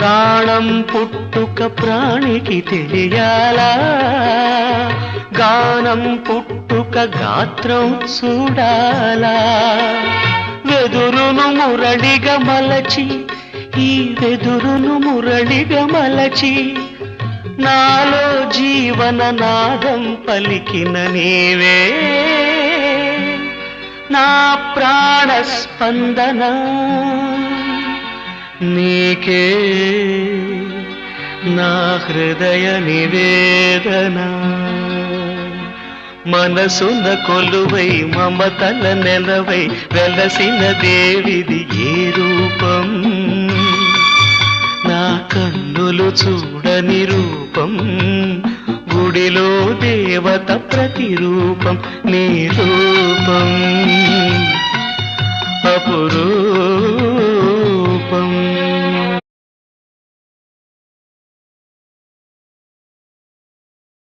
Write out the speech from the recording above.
ప్రాణం పుట్టుక ప్రాణికి తెలియాలా, గానం పుట్టుక గాత్రం చూడాలా. వెదురును మురళిగా మలచి, ఈ వెదురును మురళిగా మలచి, నాలో జీవన నాదం పలికిన నీవే నా ప్రాణ స్పందన. నీకే నా హృదయ నివేదన. మనసున కొలువై మమతల నెలవై వెలసిన దేవిది ఏ రూపం, నా కన్నులు చూడని రూపం, గుడిలో దేవత ప్రతిరూపం నీ రూపం. అపురూపం